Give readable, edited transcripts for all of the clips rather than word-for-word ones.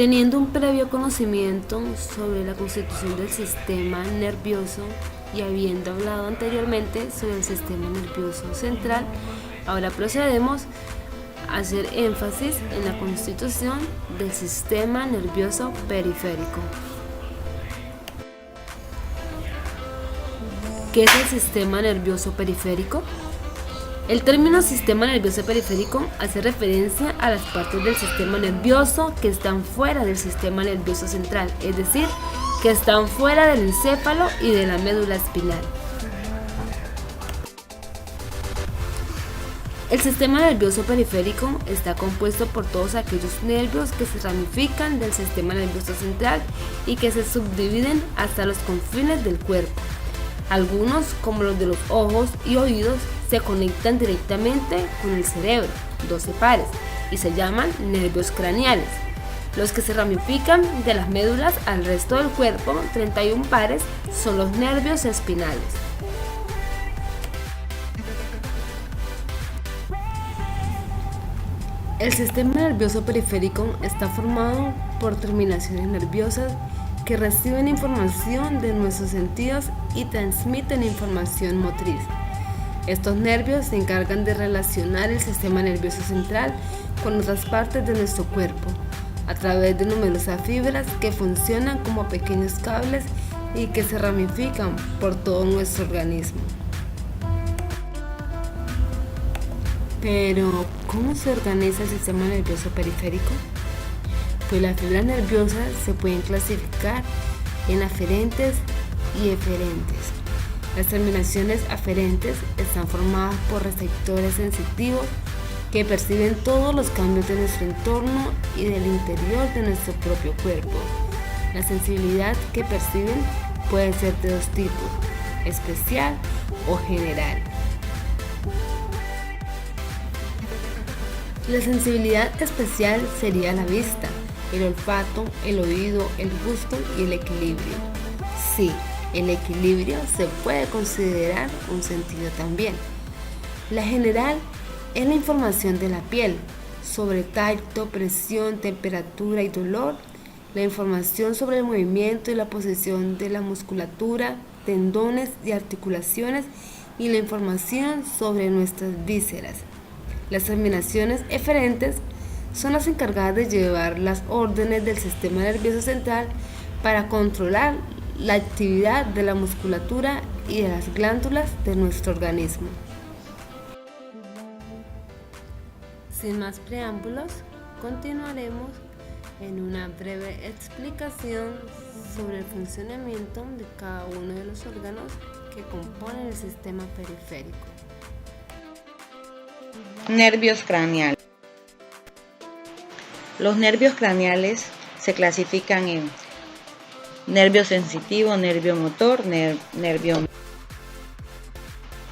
Teniendo un previo conocimiento sobre la constitución del sistema nervioso y habiendo hablado anteriormente sobre el sistema nervioso central, ahora procedemos a hacer énfasis en la constitución del sistema nervioso periférico. ¿Qué es el sistema nervioso periférico? El término sistema nervioso periférico hace referencia a las partes del sistema nervioso que están fuera del sistema nervioso central, es decir, que están fuera del encéfalo y de la médula espinal. El sistema nervioso periférico está compuesto por todos aquellos nervios que se ramifican del sistema nervioso central y que se subdividen hasta los confines del cuerpo. Algunos, como los de los ojos y oídos, se conectan directamente con el cerebro, 12 pares, y se llaman nervios craneales. Los que se ramifican de las médulas al resto del cuerpo, 31 pares, son los nervios espinales. El sistema nervioso periférico está formado por terminaciones nerviosas que reciben información de nuestros sentidos y transmiten información motriz. Estos nervios se encargan de relacionar el sistema nervioso central con otras partes de nuestro cuerpo a través de numerosas fibras que funcionan como pequeños cables y que se ramifican por todo nuestro organismo. Pero, ¿cómo se organiza el sistema nervioso periférico? Pues las fibras nerviosas se pueden clasificar en aferentes y eferentes. Las terminaciones aferentes están formadas por receptores sensitivos que perciben todos los cambios de nuestro entorno y del interior de nuestro propio cuerpo. La sensibilidad que perciben puede ser de dos tipos, especial o general. La sensibilidad especial sería la vista, el olfato, el oído, el gusto y el equilibrio. Sí, el equilibrio se puede considerar un sentido también. La general es la información de la piel sobre tacto, presión, temperatura y dolor, la información sobre el movimiento y la posición de la musculatura, tendones y articulaciones y la información sobre nuestras vísceras. Las terminaciones eferentes son las encargadas de llevar las órdenes del sistema nervioso central para controlar la actividad de la musculatura y de las glándulas de nuestro organismo. Sin más preámbulos, continuaremos en una breve explicación sobre el funcionamiento de cada uno de los órganos que componen el sistema periférico. Nervios craneales. Los nervios craneales se clasifican en nervio sensitivo, nervio motor, nervio.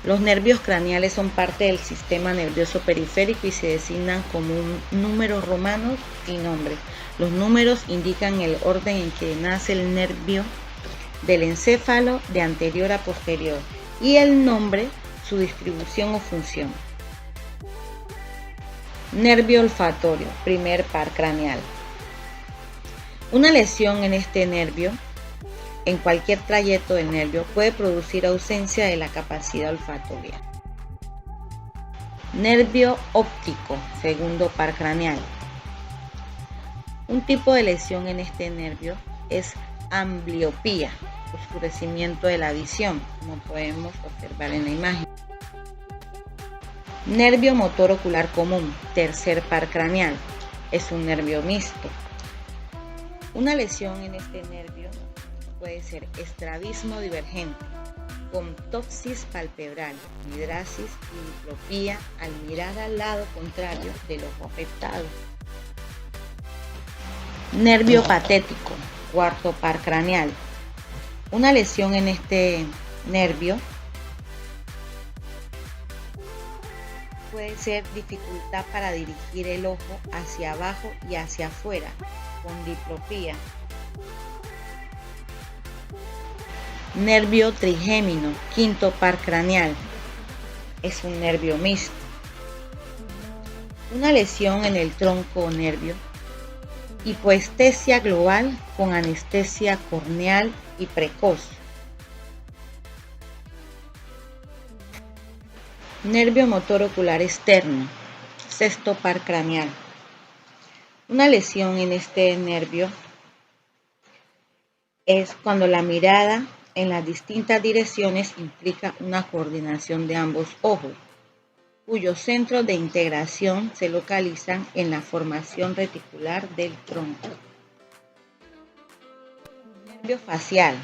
Los nervios craneales son parte del sistema nervioso periférico y se designan como números romanos y nombres. Los números indican el orden en que nace el nervio del encéfalo de anterior a posterior y el nombre, su distribución o función. Nervio olfatorio, primer par craneal. Una lesión en este nervio, en cualquier trayecto del nervio, puede producir ausencia de la capacidad olfatoria. Nervio óptico, segundo par craneal. Un tipo de lesión en este nervio es ambliopía, oscurecimiento de la visión, como podemos observar en la imagen. Nervio motor ocular común, tercer par craneal, es un nervio mixto. Una lesión en este nervio puede ser estrabismo divergente, con ptosis palpebral, hidrasis y diplopía al mirar al lado contrario del ojo afectado. Nervio patético, cuarto par craneal. Una lesión en este nervio puede ser dificultad para dirigir el ojo hacia abajo y hacia afuera, con diplopía. Nervio trigémino, quinto par craneal, es un nervio mixto. Una lesión en el tronco o nervio Hipoestesia global con anestesia corneal y precoz. Nervio motor ocular externo, sexto par craneal. Una lesión en este nervio es cuando la mirada en las distintas direcciones implica una coordinación de ambos ojos, cuyos centros de integración se localizan en la formación reticular del tronco. Nervio facial,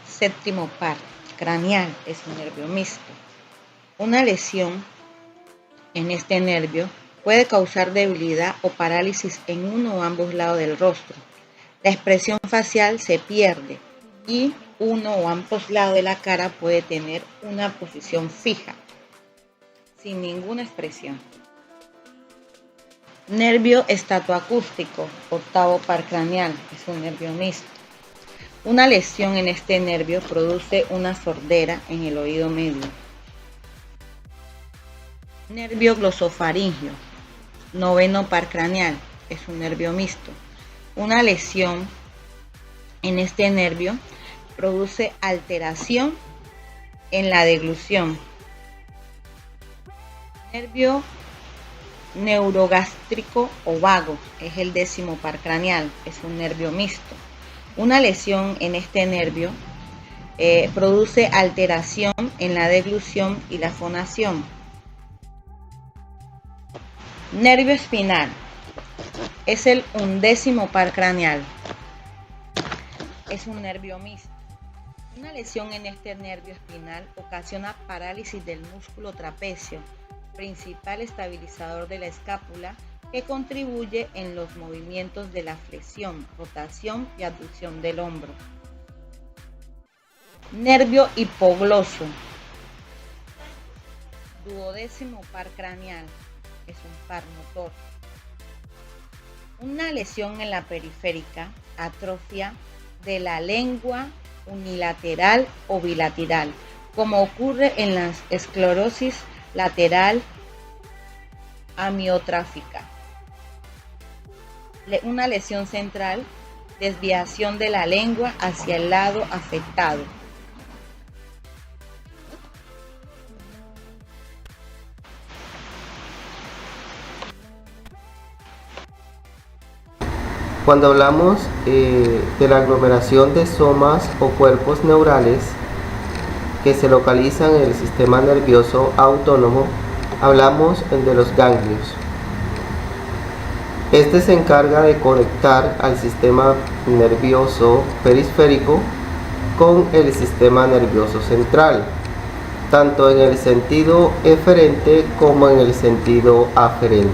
séptimo par craneal, es un nervio mixto. Una lesión en este nervio puede causar debilidad o parálisis en uno o ambos lados del rostro. La expresión facial se pierde y uno o ambos lados de la cara puede tener una posición fija, sin ninguna expresión. Nervio estatoacústico, octavo par craneal, es un nervio mixto. Una lesión en este nervio produce una sordera en el oído medio. Nervio glosofaringeo, noveno par craneal, es un nervio mixto. Una lesión en este nervio produce alteración en la deglución. Nervio neurogástrico o vago, es el décimo par craneal, es un nervio mixto. Una lesión en este nervio produce alteración en la deglución y la fonación. Nervio espinal, es el undécimo par craneal, es un nervio mixto. Una lesión en este nervio espinal ocasiona parálisis del músculo trapecio, principal estabilizador de la escápula, que contribuye en los movimientos de la flexión, rotación y abducción del hombro. Nervio hipogloso, duodécimo par craneal, es un par motor. Una lesión en la periférica, atrofia de la lengua unilateral o bilateral, como ocurre en la esclerosis lateral amiotráfica. Una lesión central, desviación de la lengua hacia el lado afectado. Cuando hablamos de la aglomeración de somas o cuerpos neurales que se localizan en el sistema nervioso autónomo, hablamos de los ganglios. Este se encarga de conectar al sistema nervioso periférico con el sistema nervioso central, tanto en el sentido eferente como en el sentido aferente.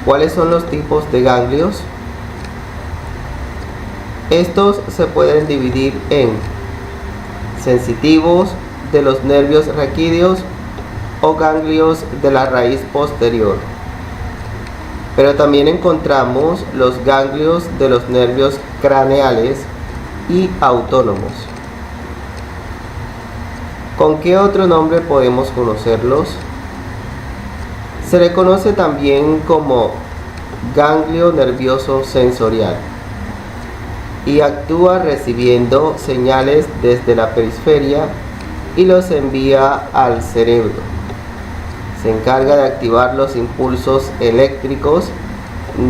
¿Cuáles son los tipos de ganglios? Estos se pueden dividir en sensitivos de los nervios raquídeos o ganglios de la raíz posterior. Pero también encontramos los ganglios de los nervios craneales y autónomos. ¿Con qué otro nombre podemos conocerlos? Se le conoce también como ganglio nervioso sensorial y actúa recibiendo señales desde la periferia y los envía al cerebro. Se encarga de activar los impulsos eléctricos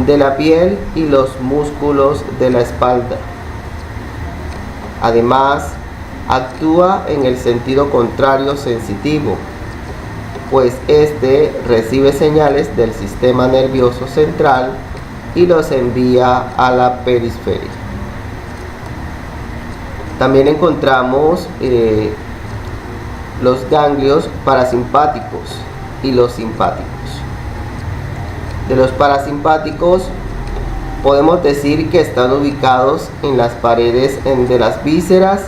de la piel y los músculos de la espalda. Además, actúa en el sentido contrario sensitivo, pues este recibe señales del sistema nervioso central y los envía a la periferia. También encontramos los ganglios parasimpáticos y los simpáticos. De los parasimpáticos podemos decir que están ubicados en las paredes de las vísceras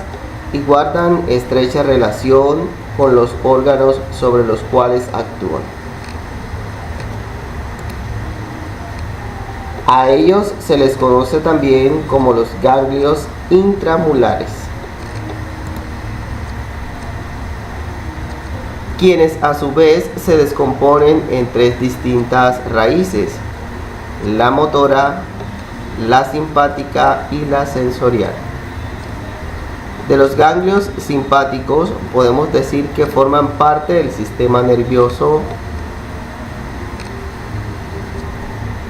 y guardan estrecha relación con los órganos sobre los cuales actúan. A ellos se les conoce también como los ganglios intramulares, quienes a su vez se descomponen en tres distintas raíces. la motora, la simpática y la sensorial. De los ganglios simpáticos podemos decir que forman parte del sistema nervioso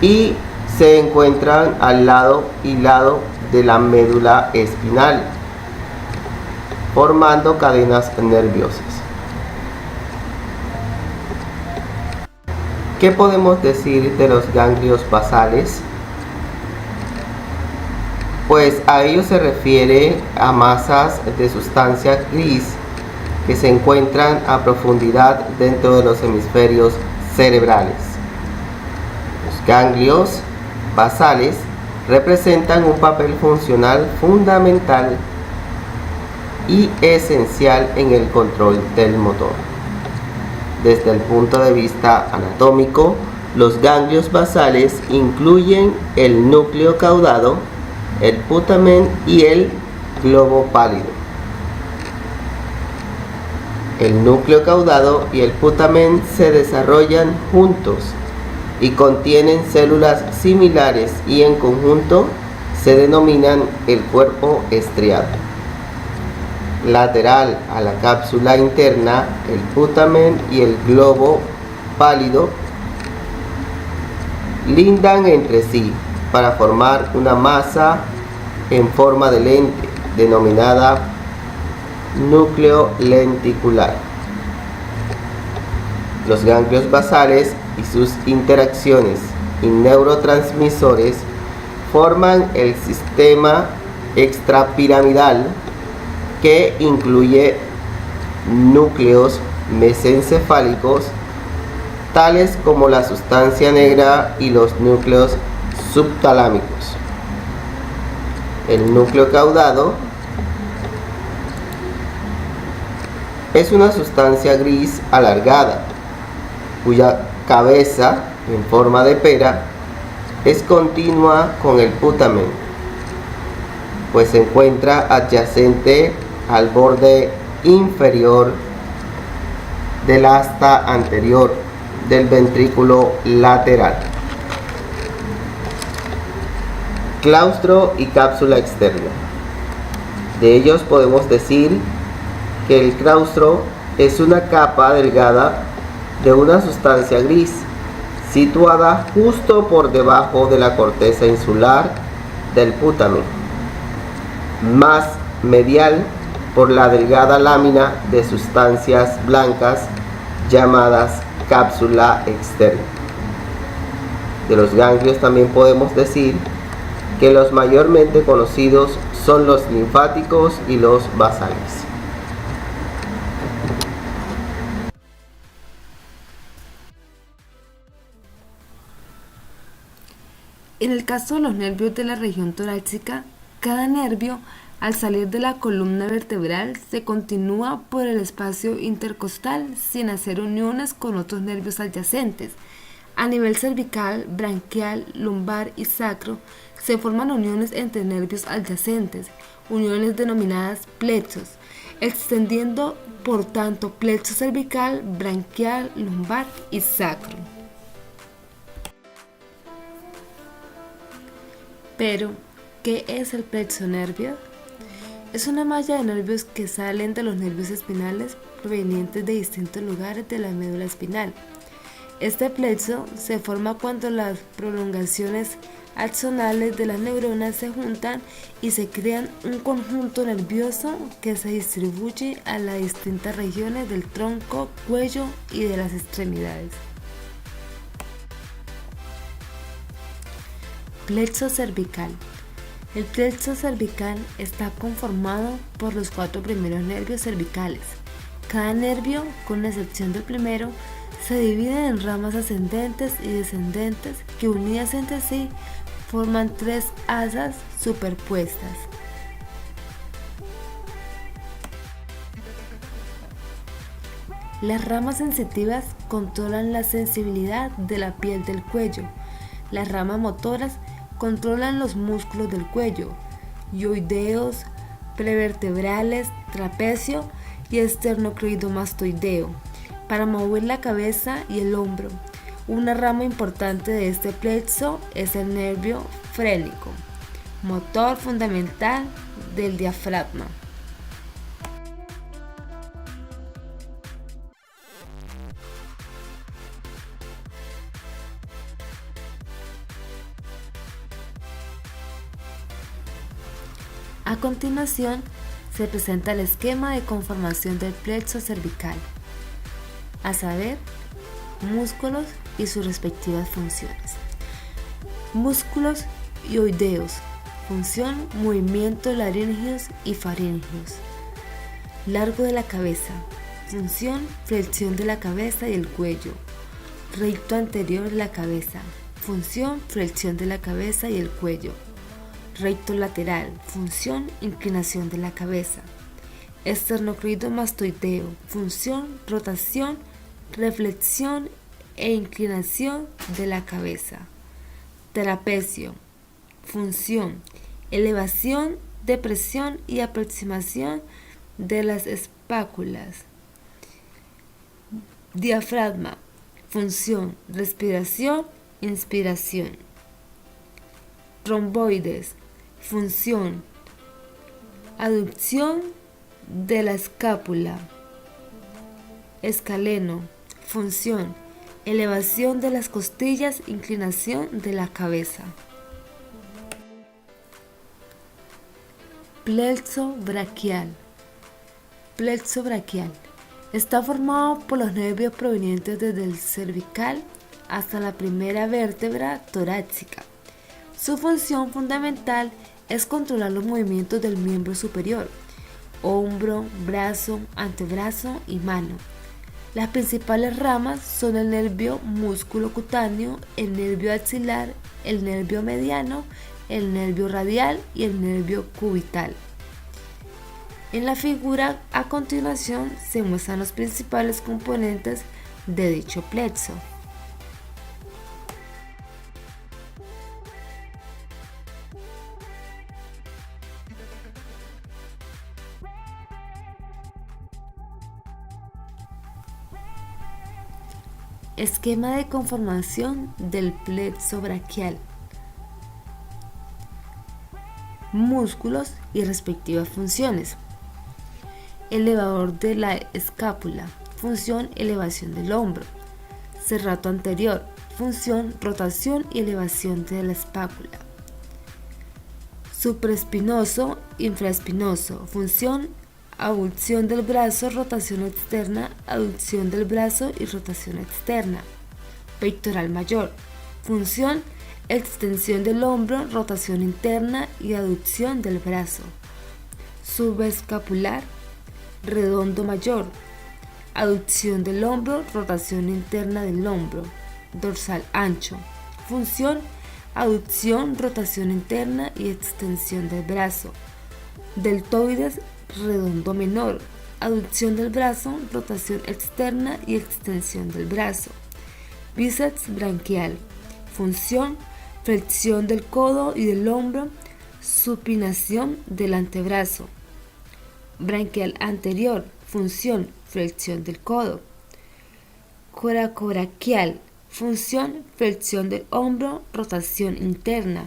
y se encuentran al lado y lado de la médula espinal, formando cadenas nerviosas. ¿Qué podemos decir de los ganglios basales? Pues a ellos se refiere a masas de sustancia gris que se encuentran a profundidad dentro de los hemisferios cerebrales. Los ganglios basales representan un papel funcional fundamental y esencial en el control del motor. Desde el punto de vista anatómico, los ganglios basales incluyen el núcleo caudado, el putamen y el globo pálido. El núcleo caudado y el putamen se desarrollan juntos y contienen células similares y en conjunto se denominan el cuerpo estriado. Lateral a la cápsula interna, el putamen y el globo pálido lindan entre sí para formar una masa en forma de lente denominada núcleo lenticular. Los ganglios basales y sus interacciones y neurotransmisores forman el sistema extrapiramidal que incluye núcleos mesencefálicos tales como la sustancia negra y los núcleos subtalámicos. El núcleo caudado es una sustancia gris alargada cuya cabeza en forma de pera es continua con el putamen, pues se encuentra adyacente al borde inferior del asta anterior del ventrículo lateral. Claustro y cápsula externa. De ellos podemos decir que el claustro es una capa delgada de una sustancia gris situada justo por debajo de la corteza insular del putamen, más medial por la delgada lámina de sustancias blancas llamadas cápsula externa. De los ganglios también podemos decir que los mayormente conocidos son los linfáticos y los basales. En el caso de los nervios de la región torácica, cada nervio, al salir de la columna vertebral, se continúa por el espacio intercostal sin hacer uniones con otros nervios adyacentes. A nivel cervical, branquial, lumbar y sacro, se forman uniones entre nervios adyacentes, uniones denominadas plexos, extendiendo por tanto plexo cervical, branquial, lumbar y sacro. Pero, ¿qué es el plexo nervio? Es una malla de nervios que salen de los nervios espinales provenientes de distintos lugares de la médula espinal. Este plexo se forma cuando las prolongaciones axonales de las neuronas se juntan y se crean un conjunto nervioso que se distribuye a las distintas regiones del tronco, cuello y de las extremidades. Plexo cervical. El plexo cervical está conformado por los 4 primeros nervios cervicales. Cada nervio, con excepción del primero, se divide en ramas ascendentes y descendentes que unidas entre sí forman 3 asas superpuestas. Las ramas sensitivas controlan la sensibilidad de la piel del cuello. Las ramas motoras controlan los músculos del cuello, yoideos, prevertebrales, trapecio y esternocleidomastoideo, para mover la cabeza y el hombro. Una rama importante de este plexo es el nervio frénico, motor fundamental del diafragma. A continuación, se presenta el esquema de conformación del plexo cervical, a saber, músculos y sus respectivas funciones. Músculos hioideos, función, movimientos laríngeos y faríngeos. Largo de la cabeza, función, flexión de la cabeza y el cuello. Recto anterior de la cabeza, función, flexión de la cabeza y el cuello. Recto lateral, función, inclinación de la cabeza. Esternocleidomastoideo, función, rotación, reflexión e inclinación de la cabeza. Trapecio, función, elevación, depresión y aproximación de las espáculas. Diafragma, función, respiración, inspiración. Romboides, función, aducción de la escápula. Escaleno, función, elevación de las costillas, inclinación de la cabeza. Plexo braquial. Plexo braquial está formado por los nervios provenientes desde el cervical hasta la primera vértebra torácica. Su función fundamental es controlar los movimientos del miembro superior, hombro, brazo, antebrazo y mano. Las principales ramas son el nervio músculo cutáneo, el nervio axilar, el nervio mediano, el nervio radial y el nervio cubital. En la figura a continuación se muestran los principales componentes de dicho plexo. Esquema de conformación del plexo braquial. Músculos y respectivas funciones. Elevador de la escápula, función, elevación del hombro. Serrato anterior, función, rotación y elevación de la espácula. Supraespinoso, infraespinoso, función, abducción del brazo, rotación externa, aducción del brazo y rotación externa. Pectoral mayor, función, extensión del hombro, rotación interna y aducción del brazo. Subescapular, redondo mayor, aducción del hombro, rotación interna del hombro. Dorsal ancho, función, aducción, rotación interna y extensión del brazo. Deltoides redondo menor, aducción del brazo, rotación externa y extensión del brazo. Bíceps branquial, función, flexión del codo y del hombro, supinación del antebrazo. Branquial anterior, función, flexión del codo. Coracobraquial, función, flexión del hombro, rotación interna.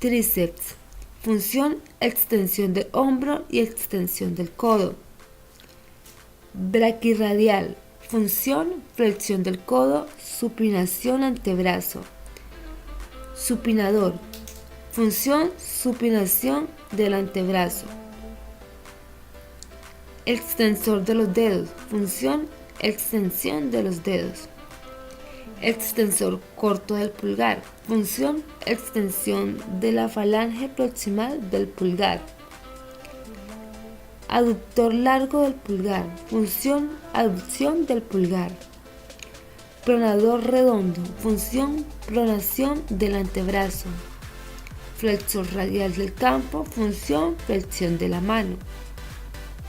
Tríceps, función, extensión del hombro y extensión del codo. Braquirradial, función, flexión del codo, supinación antebrazo. Supinador, función, supinación del antebrazo. Extensor de los dedos, función, extensión de los dedos. Extensor corto del pulgar, función, extensión de la falange proximal del pulgar. Aductor largo del pulgar, función, aducción del pulgar. Pronador redondo, función, pronación del antebrazo. Flexor radial del campo, función, flexión de la mano.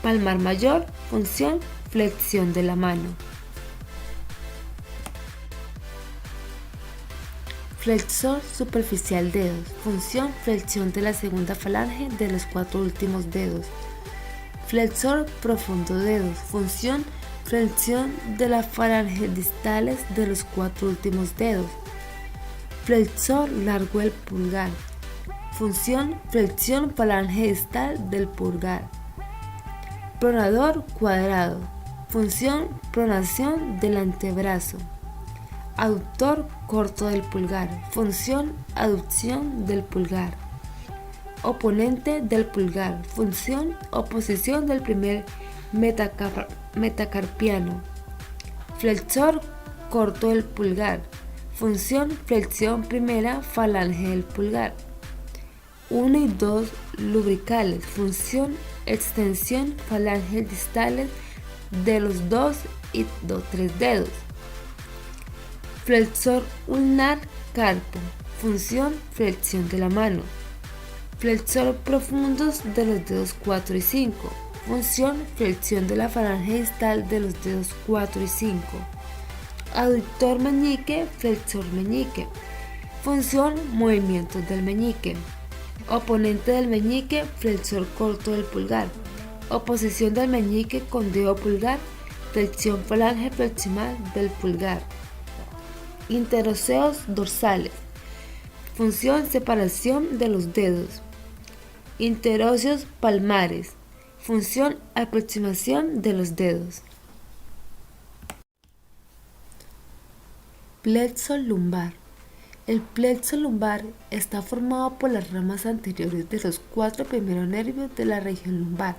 Palmar mayor, función, flexión de la mano. Flexor superficial dedos, función, flexión de la segunda falange de los 4 últimos dedos. Flexor profundo dedos, función, flexión de las falanges distales de los 4 últimos dedos. Flexor largo del pulgar. Función: flexión falange distal del pulgar. Pronador cuadrado. Función: pronación del antebrazo. Aductor corto del pulgar. Función: aducción del pulgar. Oponente del pulgar. Función: oposición del primer metacarpiano. Flexor corto del pulgar. Función: flexión primera falange del pulgar. 1 y 2 lumbricales. Función: extensión falanges distales de los 2 y 3 dedos. Flexor ulnar carpo. Función: flexión de la mano. Flexor profundos de los dedos 4 y 5. Función: flexión de la falange distal de los dedos 4 y 5. Aductor meñique, flexor meñique. Función: movimientos del meñique. Oponente del meñique, flexor corto del pulgar. Oposición del meñique con dedo pulgar, flexión falange proximal del pulgar. Interóseos dorsales. Función: separación de los dedos. Interóseos palmares. Función: aproximación de los dedos. Plexo lumbar. El plexo lumbar está formado por las ramas anteriores de los 4 primeros nervios de la región lumbar.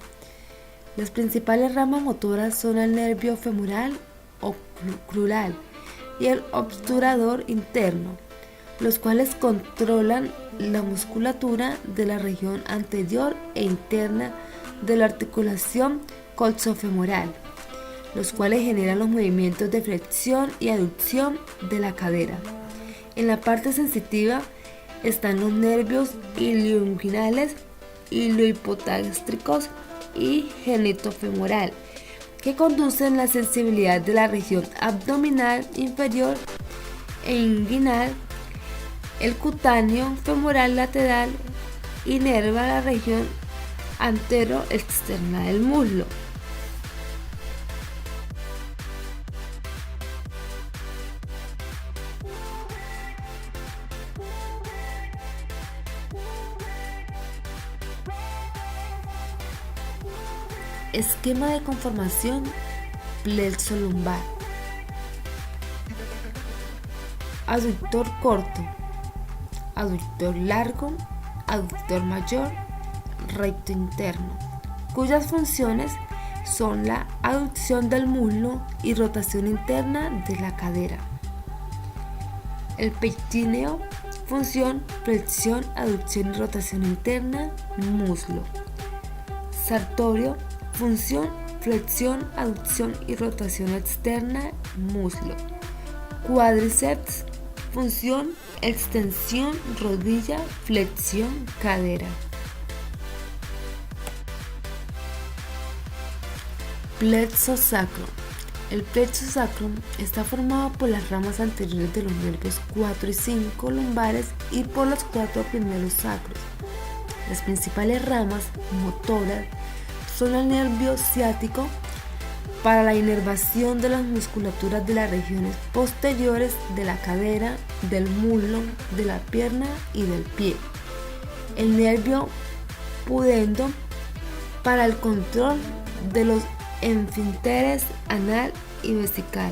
Las principales ramas motoras son el nervio femoral o crural y el obturador interno, los cuales controlan la musculatura de la región anterior e interna de la articulación coxofemoral, los cuales generan los movimientos de flexión y aducción de la cadera. En la parte sensitiva están los nervios ilioinguinales, iliohipogástricos y genitofemoral, que conducen la sensibilidad de la región abdominal inferior e inguinal. El cutáneo femoral lateral inerva la región antero-externa del muslo. Esquema de conformación plexo lumbar. Aductor corto, aductor largo, aductor mayor, recto interno, cuyas funciones son la aducción del muslo y rotación interna de la cadera. El pectíneo, función: flexión, aducción y rotación interna, muslo. Sartorio, función: flexión, aducción y rotación externa, muslo. Cuádriceps, función: extensión, rodilla, flexión, cadera. Plexo sacro. El plexo sacro está formado por las ramas anteriores de los nervios 4 y 5 lumbares y por los 4 primeros sacros. Las principales ramas motoras son el nervio ciático para la inervación de las musculaturas de las regiones posteriores de la cadera, del muslo, de la pierna y del pie. El nervio pudendo para el control de los esfínteres anal y vesical.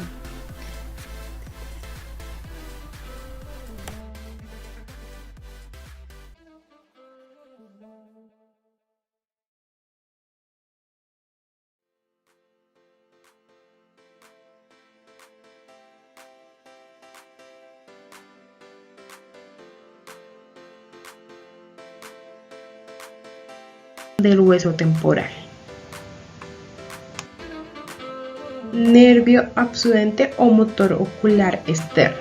Del hueso temporal. Nervio abscendente o motor ocular externo.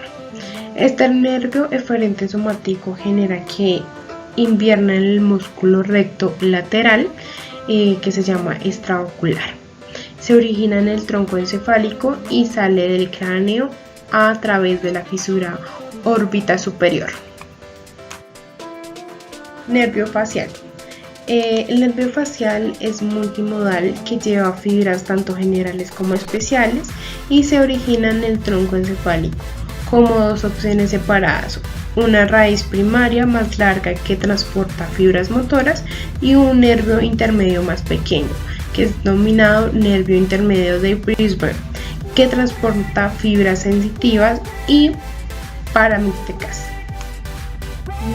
Este nervio eferente somático genera que invierna en el músculo recto lateral que se llama extraocular. Se origina en el tronco encefálico y sale del cráneo a través de la fisura órbita superior. Nervio facial. El nervio facial es multimodal, que lleva fibras tanto generales como especiales y se origina en el tronco encefálico como dos opciones separadas: una raíz primaria más larga que transporta fibras motoras y un nervio intermedio más pequeño, que es denominado nervio intermedio de Brisbane, que transporta fibras sensitivas y paramétricas.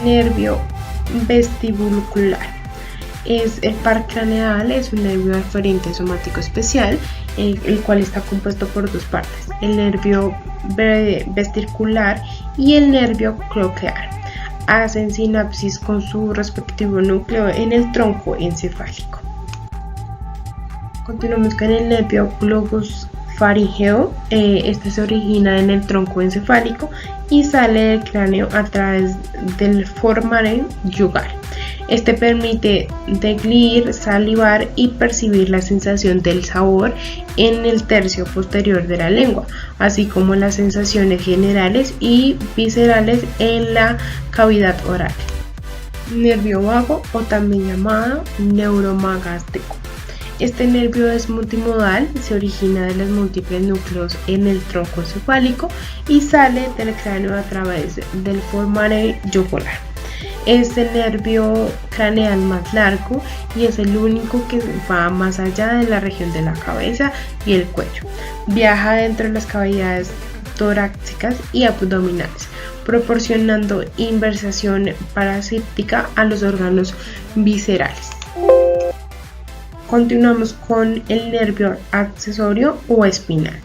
Nervio vestibular. El par craneal es un nervio aferente somático especial, el cual está compuesto por dos partes: el nervio vestibular y el nervio coclear. Hacen sinapsis con su respectivo núcleo en el tronco encefálico. Continuamos con el nervio globus faríngeo. Este se origina en el tronco encefálico y sale del cráneo a través del foramen yugal. Este permite degluir, salivar y percibir la sensación del sabor en el tercio posterior de la lengua, así como las sensaciones generales y viscerales en la cavidad oral. Nervio vago, o también llamado neuromagástrico. Este nervio es multimodal, se origina de los múltiples núcleos en el tronco encefálico y sale del cráneo a través del foramen yugular. Es el nervio craneal más largo y es el único que va más allá de la región de la cabeza y el cuello. Viaja dentro de las cavidades torácicas y abdominales, proporcionando inversión parasítica a los órganos viscerales. Continuamos con el nervio accesorio o espinal.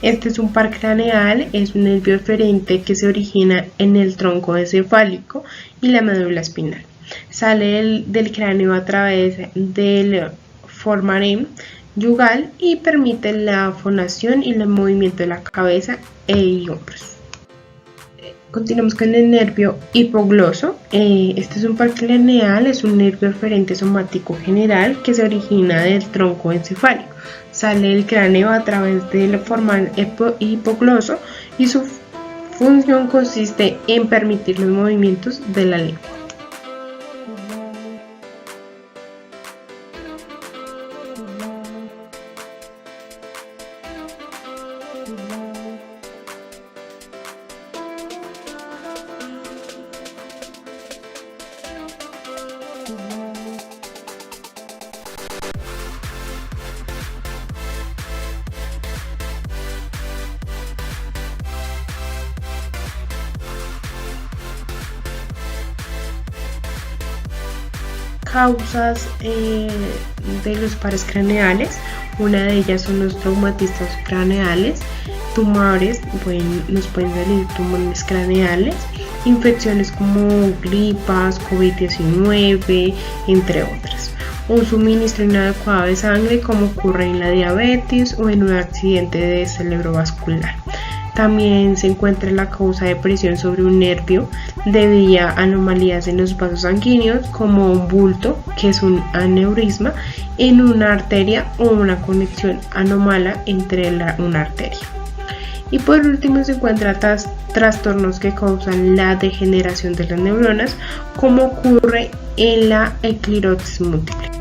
Este es un par craneal, es un nervio eferente que se origina en el tronco encefálico y la médula espinal. Sale del cráneo a través del foramen yugal y permite la fonación y el movimiento de la cabeza y hombros. Continuamos con el nervio hipogloso. Este es un par craneal, es un nervio eferente somático general que se origina del tronco encefálico. Sale del cráneo a través del foramen hipogloso y su función consiste en permitir los movimientos de la lengua. Causas de los pares craneales. Una de ellas son los traumatismos craneales, tumores, nos pueden salir tumores craneales, infecciones como gripas, COVID-19, entre otras. Un suministro inadecuado de sangre, como ocurre en la diabetes o en un accidente cerebrovascular. También se encuentra la causa de presión sobre un nervio debido a anomalías en los vasos sanguíneos, como un bulto, que es un aneurisma en una arteria, o una conexión anómala entre una arteria. Y por último se encuentran trastornos que causan la degeneración de las neuronas, como ocurre en la esclerosis múltiple.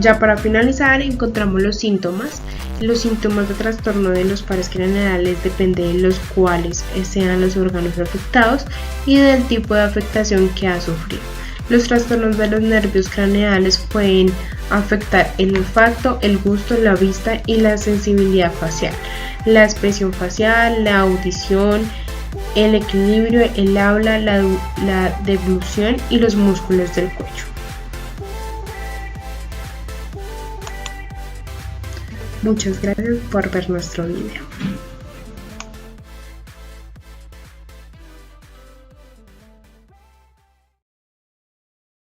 Ya para finalizar, encontramos los síntomas. Los síntomas de trastorno de los pares craneales dependen de los cuales sean los órganos afectados y del tipo de afectación que ha sufrido. Los trastornos de los nervios craneales pueden afectar el olfato, el gusto, la vista y la sensibilidad facial, la expresión facial, la audición, el equilibrio, el habla, la deglución y los músculos del cuello. Muchas gracias por ver nuestro video.